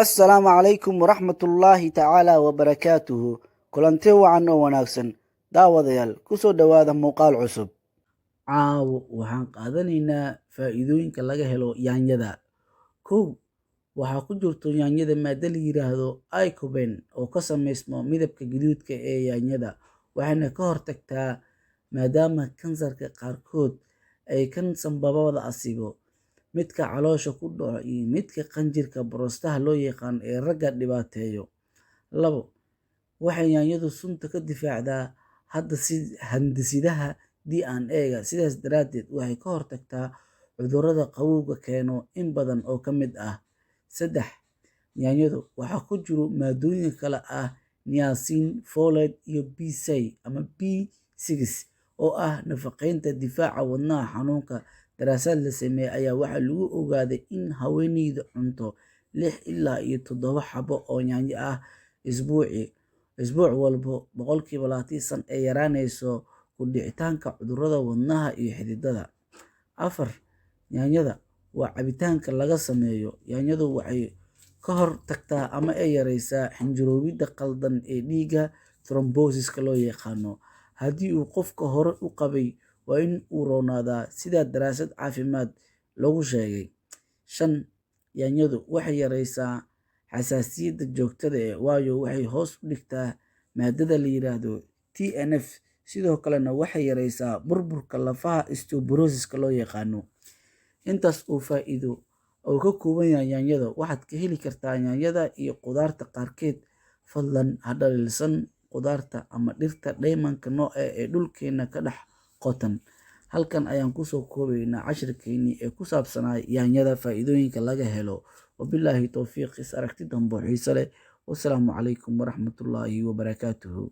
Assalaamu calaykum waraxmatullaahi tacaala wabarakaatuhu. Kulanti wacan oo wanaagsan daawadayaal ku soo dhowaada muuqaal cusub. Caawo waxaan qaadanaynaa faa'iidooyinka laga helo yaanyada. Kow, waxaa ku jirto yaanyada maaddo la yiraahdo lycopene oo ka samaysmo midabka gaduudka ee yaanyada, waxayna ka hortagtaa maadaama kansarka qaarkood ay kan sanbabada asiibo, midka caloosha ku dhaco iyo midka qanjirka borostaha loo yaqaan ee ragga dhibaateeyo. Labo, waxay yaanyadu sunta ka difaacdaa hidde-sidaha DNA-ga, sidaas daraaddeed waxay ka hortagtaa cudurrada qabowga keeno in badan oo ka mid ah. Saddex, yaanyadu waxaa ku jiro maaddooyin kala ah niacin, folate iyo B6 oo ah nafaqeynta difaaca wadnaha xanuunka. Daraasad la sameeyay ayaa waxaa lagu ogaaday in haweeneyda cunto 6 ilaa 7 xabbo oo yaanyo ah isbuuc walba, boqolkiiba 20 ay yaraynayso ku dhicitaanka cudurrada wadnaha iyo xididada. Afar, yaanyada waa cabitaanka laga sameeyo. Yaanyadu waxay ka hortagtaa ama ay yareysaa xinjirowga khaldan ee dhiigga thrombosis-ka loo yaqaano. Haddii uu qofka hore u qabay, waa in uu roonaadaa sida daraasad caafimaad lagu sheegay. Shan, yaanyadu waxay yareysaa xasaasiyadda joogtada ah waayo waxay hoos u dhigtaa maadada la yiraahdo TNF, sidoo kalena waxay yareysaa burburka lafaha osteoporosis-ka loo yaqaano. Intaas oo faa'iido oo ka kooban yahay yaanyada waxaad ka heli kartaa yaanyada iyo khudaarta qaarkeed. Fadlan ha dhayalsan khudaarta ama dhirta dhaymanka ee dhulkeena ka dhex qotan. Halkan ayaan kusoo koobaynaa cashirkeennii ee ku saabsanaa yaanyada faa'iidooyinka laga helo. Wabilaahi towfiiq, is aragti dambe oo xiiso leh. Wassalaamu calaykum waraxmatullaahi wabarakaatuhu.